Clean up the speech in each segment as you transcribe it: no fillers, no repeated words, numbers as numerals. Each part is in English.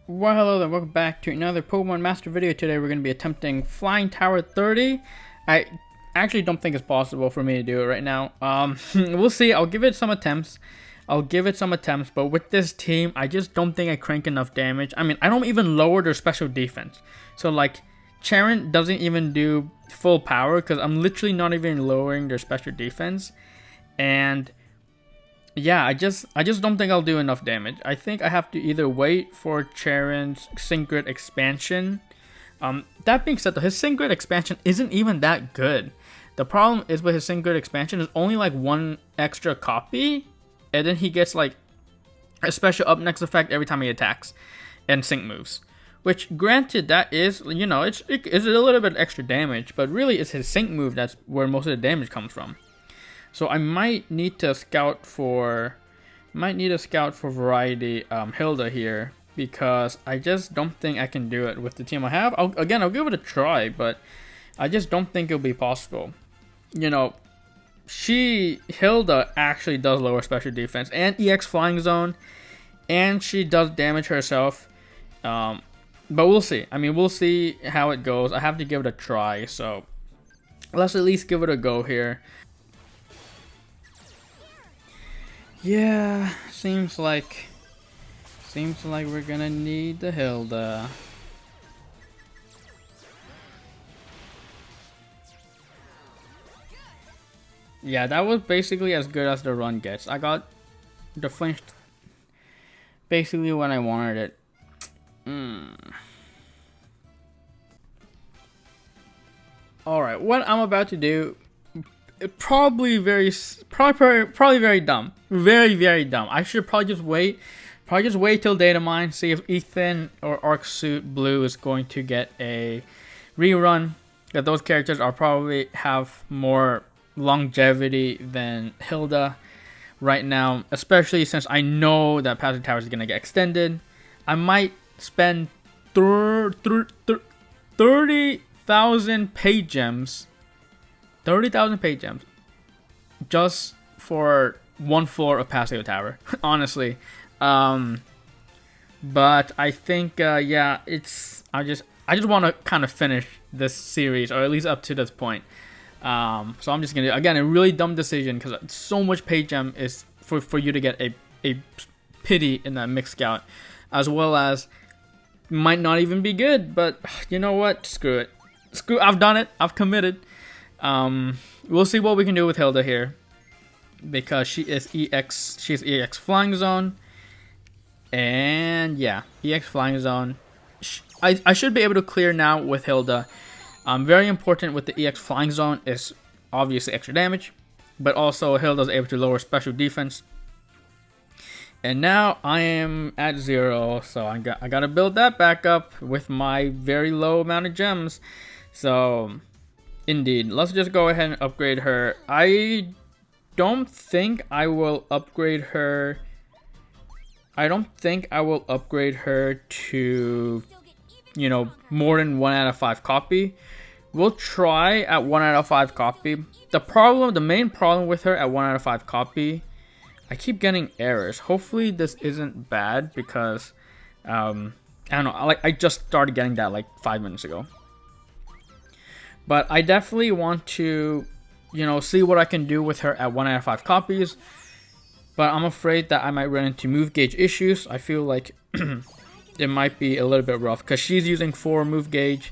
Well, hello there, welcome back to another Pokemon Master video. Today we're going to be attempting Flying Tower 30. I actually don't think it's possible for me to do it right now. We'll see. I'll give it some attempts. But with this team, I just don't think I crank enough damage. I mean, I don't even lower their special defense. So, like, Charon doesn't even do full power because I'm literally not even lowering their special defense. And yeah, I just don't think I'll do enough damage. I think I have to either wait for Charon's Synchro expansion. That being said, though, his Synchro expansion isn't even that good. The problem is with his Synchro expansion is only like one extra copy, and then he gets like a special up next effect every time he attacks and sync moves. Which, granted, that is, you know, it's a little bit extra damage, but really it's his sync move that's where most of the damage comes from. So I might need to scout for variety Hilda here, because I just don't think I can do it with the team I have. I'll give it a try, but I just don't think it'll be possible. You know, Hilda actually does lower special defense and EX Flying Zone, and she does damage herself. But we'll see. I mean, we'll see how it goes. I have to give it a try, so let's at least give it a go here. Yeah, seems like we're gonna need the Hilda. Yeah, that was basically as good as the run gets. I got the flinch basically when I wanted it. Alright, what I'm about to do, probably very dumb. Very dumb. I should probably just wait till data mine, see if Ethan or Arc Suit Blue is going to get a rerun. That those characters are probably have more longevity than Hilda right now, especially since I know that Pasio Tower is gonna get extended. I might spend 30,000 page gems. 30,000 page gems just for one floor of Pasio Tower, honestly. But I think yeah, I just want to kind of finish this series, or at least up to this point. So I'm just gonna, again, a really dumb decision because so much page gem is for you to get a pity in that mixed scout, as well as might not even be good. But you know what? Screw it. I've done it. I've committed. We'll see what we can do with Hilda here, because she is EX Flying Zone, and yeah, EX Flying Zone. I should be able to clear now with Hilda. Very important with the EX Flying Zone is obviously extra damage, but also Hilda's able to lower special defense. And now I am at 0, so I gotta build that back up with my very low amount of gems. So indeed, let's just go ahead and upgrade her. I don't think I will upgrade her. I don't think I will upgrade her to, you know, more than 1 out of 5 copy. We'll try at 1 out of 5 copy. The main problem with her at 1 out of 5 copy, I keep getting errors. Hopefully this isn't bad, because I don't know. I just started getting that like 5 minutes ago. But I definitely want to, you know, see what I can do with her at 1 out of 5 copies. But I'm afraid that I might run into move gauge issues. I feel like it might be a little bit rough, because she's using 4 move gauge.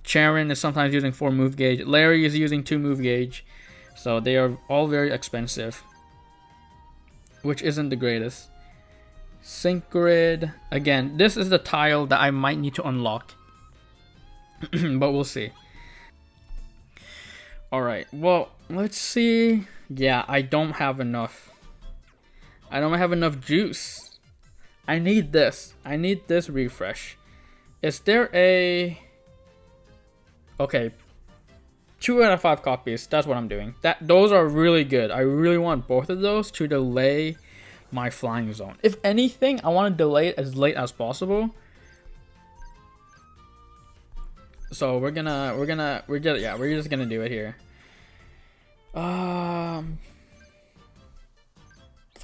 Charon is sometimes using 4 move gauge. Larry is using 2 move gauge. So they are all very expensive, which isn't the greatest. Sync Grid. Again, this is the tile that I might need to unlock. But we'll see. Alright, well, let's see. Yeah, I don't have enough. I don't have enough juice. I need this. I need this refresh. Is there a... Okay. 2 out of 5 copies. That's what I'm doing. Those are really good. I really want both of those to delay my Flying Zone. If anything, I want to delay it as late as possible. So we're just gonna do it here.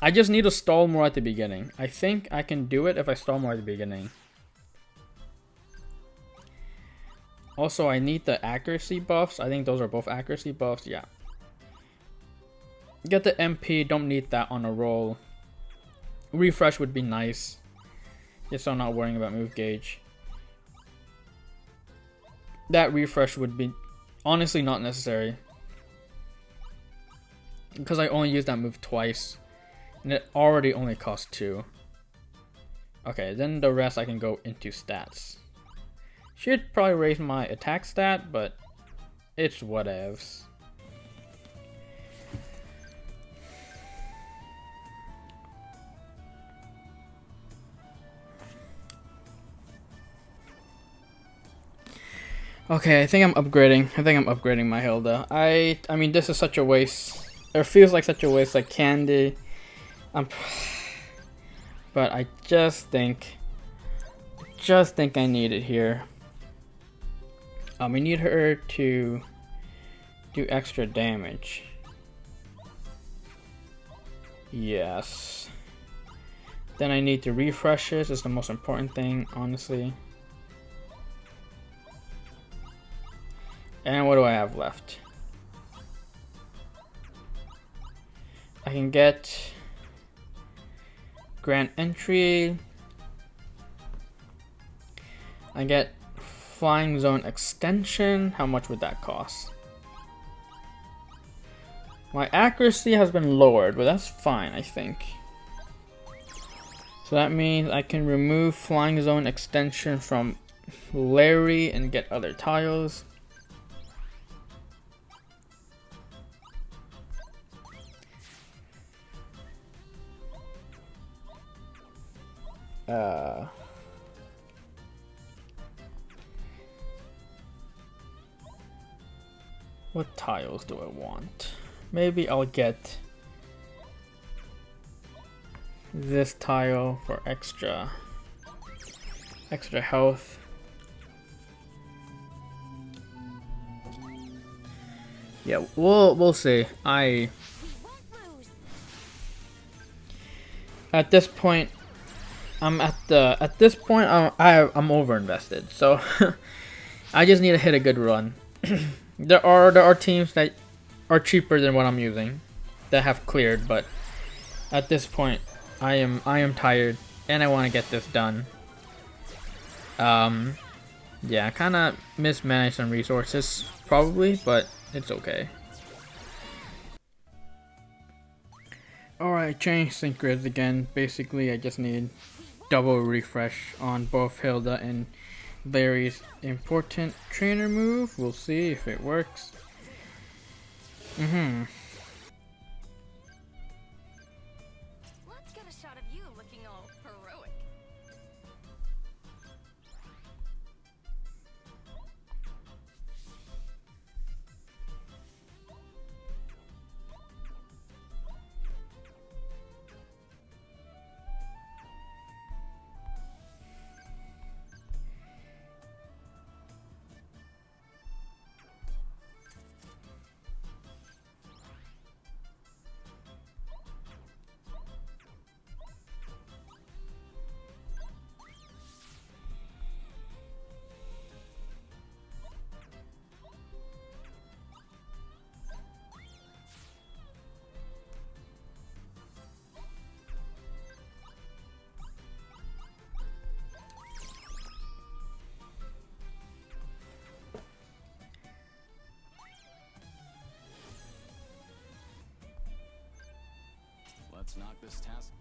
I just need to stall more at the beginning. I think I can do it if I stall more at the beginning. Also, I need the accuracy buffs. I think those are both accuracy buffs. Yeah. Get the MP. Don't need that on a roll. Refresh would be nice. Just so I'm not worrying about move gauge. That refresh would be honestly not necessary. Because I only used that move twice. And it already only costs 2. Okay, then the rest I can go into stats. Should probably raise my attack stat, but it's whatevs. Okay, I think I'm upgrading my Hilda. I mean, this is such a waste. It feels like such a waste, like candy. But I just think I need it here. We need her to do extra damage. Yes. Then I need to refresh this. Is the most important thing, honestly. And what do I have left? I can get Grand Entry. I get Flying Zone Extension. How much would that cost? My accuracy has been lowered, but that's fine, I think. So that means I can remove Flying Zone Extension from Larry and get other tiles. What tiles do I want? Maybe I'll get this tile for extra health. Yeah, we'll see. At this point I'm over invested, so I just need to hit a good run. There are teams that are cheaper than what I'm using that have cleared, but at this point I am tired and I want to get this done. Yeah, I kind of mismanaged some resources probably, but it's okay. Alright, change sync grids again. Basically I just need double refresh on both Hilda and Larry's important trainer move. We'll see if it works. Let's get a shot of you looking all heroic. Let's knock this task.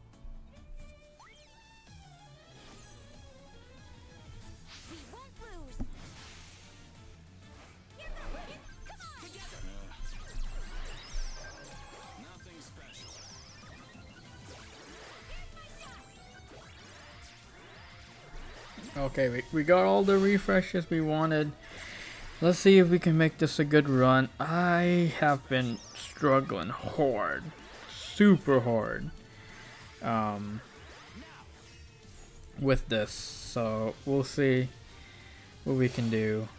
We won't lose. You're not ready. Come on. Together. Nothing special. Okay, we got all the refreshes we wanted. Let's see if we can make this a good run. I have been struggling hard. Super hard. With this. So we'll see what we can do.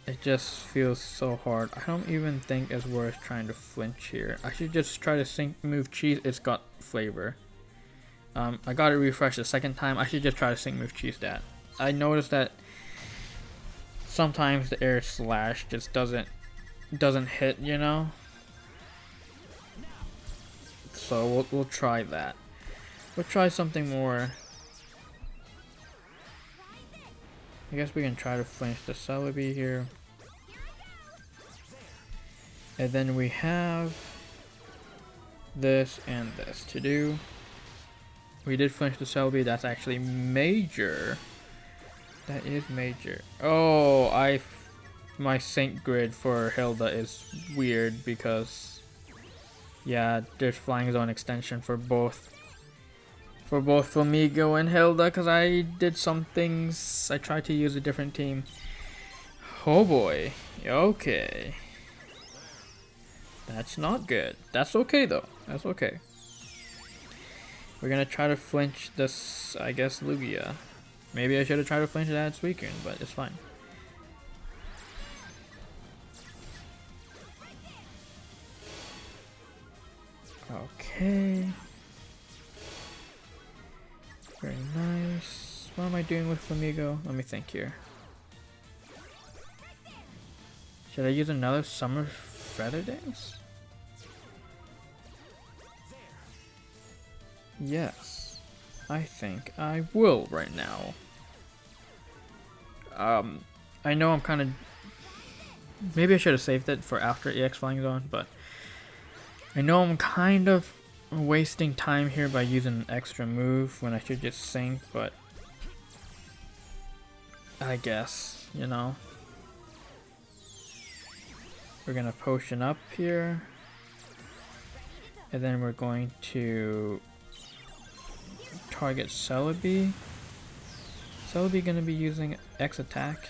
It just feels so hard. I don't even think it's worth trying to flinch here. I should just try to sync move cheese. It's got flavor. I got to refresh the second time. I should just try to sync move cheese that. I noticed that sometimes the air slash just doesn't hit, you know. So we'll try that. We'll try something more. I guess we can try to flinch the Celebi here. And then we have this and this to do. We did flinch the Celebi. That's actually major. That is major. Oh, my sync grid for Hilda is weird because, yeah, there's flying zone extension for both Flamigo and Hilda, because I did some things. I tried to use a different team. Oh boy. Okay. That's not good. That's okay though. That's okay. We're gonna try to flinch this, I guess, Lugia. Maybe I should have tried to flinch that Suicune, but it's fine. Okay. Very nice. What am I doing with Flamigo? Let me think here. Should I use another Summer Feather Dance? Yes. I think I will right now. I know I'm kind of... Maybe I should have saved it for after EX Flying Zone, but... I know I'm kind of wasting time here by using an extra move when I should just sync, but... I guess, you know. We're gonna potion up here. And then we're going to... target Celebi. Celebi gonna be using X attack.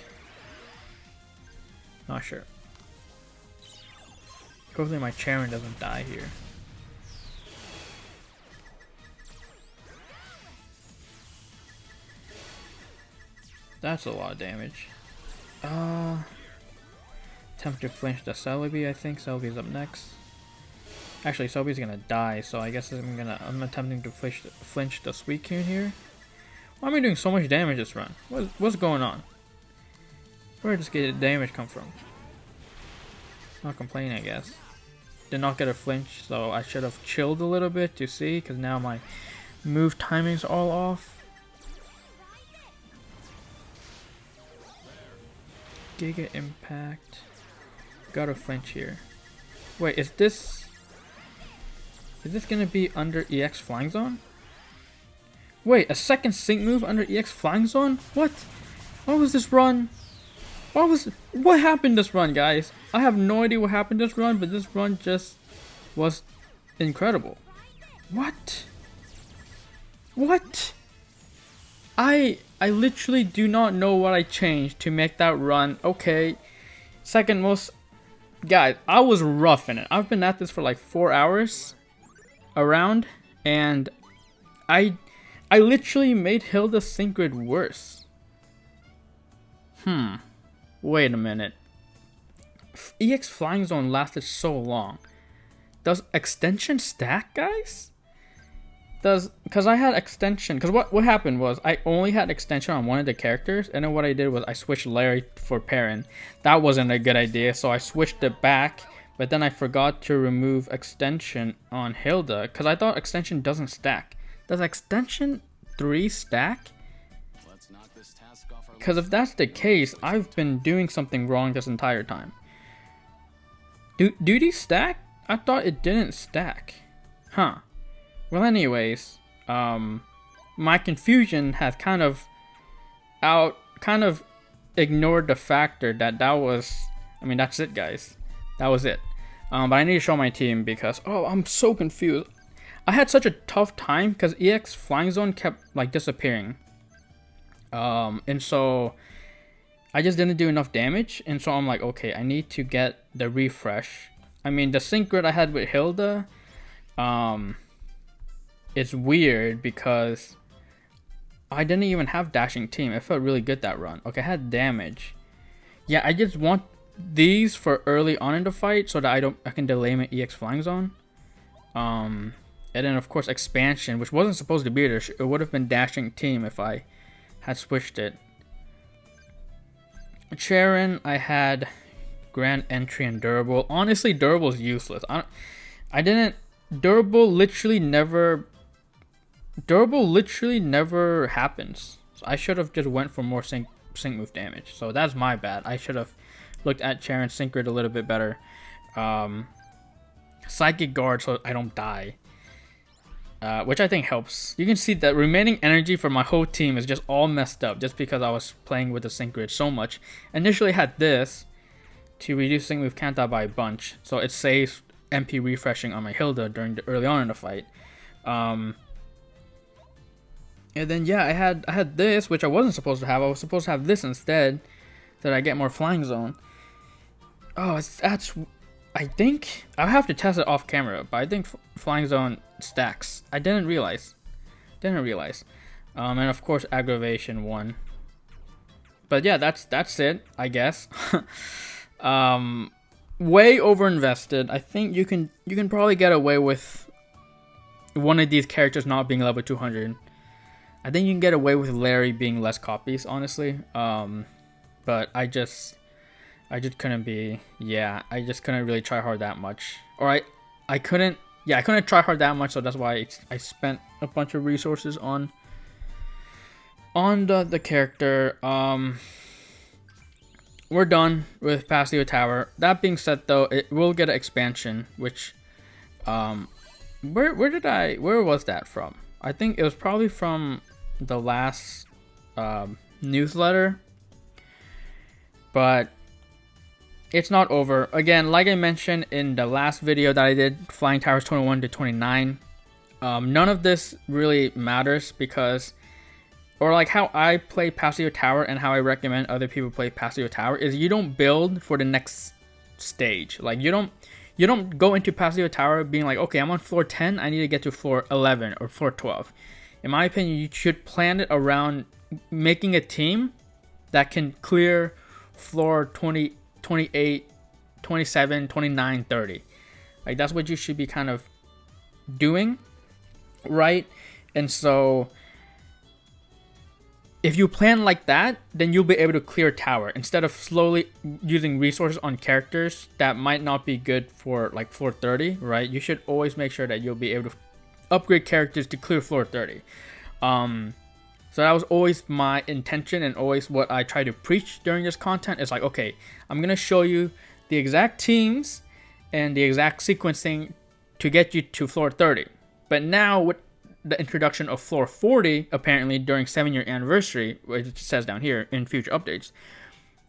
Not sure. Hopefully my Charon doesn't die here. That's a lot of damage. Attempt to flinch the Celebi, I think. Celebi's up next. Actually, Celebi's gonna die, so I guess I'm attempting to flinch the Suicune here. Why am I doing so much damage this run? What's going on? Where does the damage come from? Not complaining, I guess. Did not get a flinch, so I should have chilled a little bit to see, because now my move timing's all off. Giga Impact. Got a flinch here. Wait, is this gonna be under EX Flying Zone? Wait, a second sync move under EX Flying Zone? What? What was this run? What happened this run, guys? I have no idea what happened this run, but this run just was incredible. What? What? I literally do not know what I changed to make that run. Okay. Second most... Guys, I was rough in it. I've been at this for like 4 hours around, and I literally made Hilda's sync grid worse. Wait a minute. EX Flying Zone lasted so long. Does extension stack, guys? Because I had extension, because what happened was I only had extension on one of the characters, and then what I did was I switched Larry for Perrin. That wasn't a good idea, so I switched it back, but then I forgot to remove extension on Hilda, because I thought extension doesn't stack. Does extension 3 stack? Let's knock this task off our Because if that's the case, I've been doing something wrong this entire time. Do these stack? I thought it didn't stack. Huh. Well, anyways, my confusion has kind of ignored the factor that was, I mean, that's it, guys. That was it. But I need to show my team because, I'm so confused. I had such a tough time because EX Flying Zone kept like disappearing. And so I just didn't do enough damage, and so I'm like, okay, I need to get the refresh. I mean, the sync grid I had with Hilda, it's weird because I didn't even have dashing team. It felt really good that run. Okay, I had damage. Yeah, I just want these for early on in the fight so that I can delay my EX Flying Zone. And then of course expansion, which wasn't supposed to be there. It would have been dashing team if I had switched it. Charon, I had grand entry and durable. Honestly, durable is useless. I didn't. Durable literally never happens. So I should have just went for more sync move damage. So that's my bad. I should have looked at Charon's sync grid a little bit better. Psychic guard so I don't die. Which I think helps. You can see that remaining energy for my whole team is just all messed up just because I was playing with the sync grid so much. Initially had this to reduce sync move counter by a bunch, so it saves MP refreshing on my Hilda during the early on in the fight. And then yeah, I had this, which I wasn't supposed to have. I was supposed to have this instead, so that I get more flying zone. Oh, that's. I think I'll have to test it off camera, but I think flying zone stacks. I didn't realize. And of course aggravation 1. But yeah, that's it, I guess. Way over invested. I think you can probably get away with one of these characters not being level 200. I think you can get away with Larry being less copies, honestly. But I just couldn't be. Yeah, I just couldn't really try hard that much. Or I couldn't try hard that much, so that's why I spent a bunch of resources on the character. We're done with Pasio Tower. That being said, though, it will get an expansion, which where was that from? I think it was probably from the last newsletter, but it's not over. Again, like I mentioned in the last video that I did, Flying Towers 21 to 29, none of this really matters because, or like how I play Pasio Tower and how I recommend other people play Pasio Tower is you don't build for the next stage. Like you don't go into Pasio Tower being like, okay, I'm on floor 10, I need to get to floor 11 or floor 12. In my opinion, you should plan it around making a team that can clear floor 20, 28, 27, 29, 30. Like that's what you should be kind of doing, right? And so if you plan like that, then you'll be able to clear tower instead of slowly using resources on characters that might not be good for like floor 30, right? You should always make sure that you'll be able to upgrade characters to clear floor 30. So that was always my intention and always what I try to preach during this content. It's like, okay, I'm going to show you the exact teams and the exact sequencing to get you to floor 30. But now with the introduction of floor 40, apparently during 7-year anniversary, which it says down here in future updates,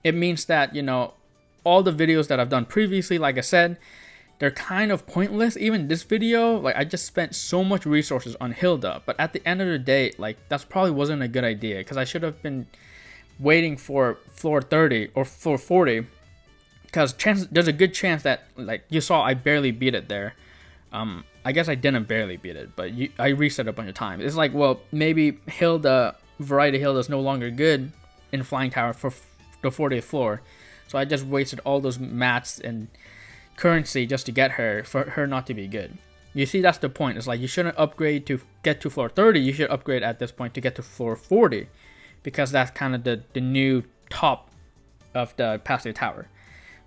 it means that, you know, all the videos that I've done previously, like I said, they're kind of pointless. Even this video, like I just spent so much resources on Hilda, but at the end of the day, like that's probably wasn't a good idea because I should have been waiting for floor 30 or floor 40 because there's a good chance that, like you saw, I barely beat it there. I guess I didn't barely beat it, but I reset a bunch of times. It's like, well, maybe Hilda, Variety Hilda is no longer good in Flying Tower for the 40th floor, so I just wasted all those mats and currency just to get her, for her not to be good. You see, that's the point. It's like you shouldn't upgrade to get to floor 30. You should upgrade at this point to get to floor 40 because that's kind of the new top of the Pasio Tower.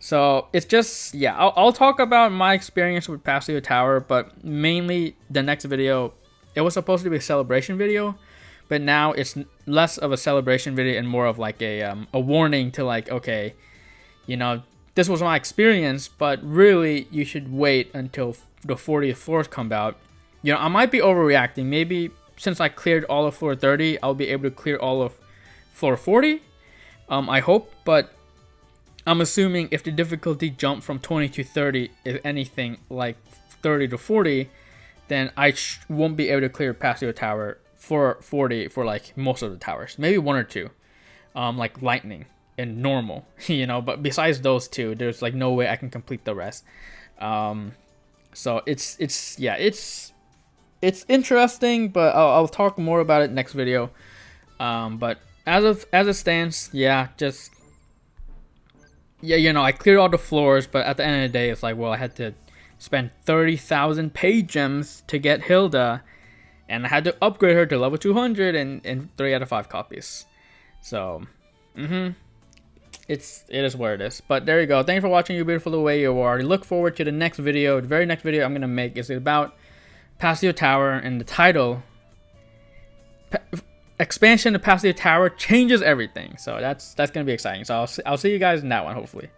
So it's just, yeah, I'll talk about my experience with Pasio Tower, but mainly the next video, it was supposed to be a celebration video, but now it's less of a celebration video and more of like a warning to like, okay, you know, this was my experience, but really you should wait until the 40th floors come out. You know, I might be overreacting. Maybe since I cleared all of floor 30, I'll be able to clear all of floor 40. I hope, but I'm assuming if the difficulty jump from 20 to 30, if anything like 30 to 40, then I won't be able to clear Pasio Tower for 40 for like most of the towers. Maybe one or two, like lightning and normal, you know, but besides those two, there's like no way I can complete the rest. So it's interesting, but I'll talk more about it next video. But as it stands, yeah, just yeah, you know, I cleared all the floors, but at the end of the day, it's like, well, I had to spend 30,000 pay gems to get Hilda, and I had to upgrade her to level 200 in 3 out of 5 copies. So, it is what it is. But there you go. Thank you for watching, you beautiful the way you are. Look forward to the next video. The very next video I'm gonna make is about Pasio Tower, and the title, expansion of Pasio Tower changes everything. So that's gonna be exciting. So I'll see you guys in that one, hopefully.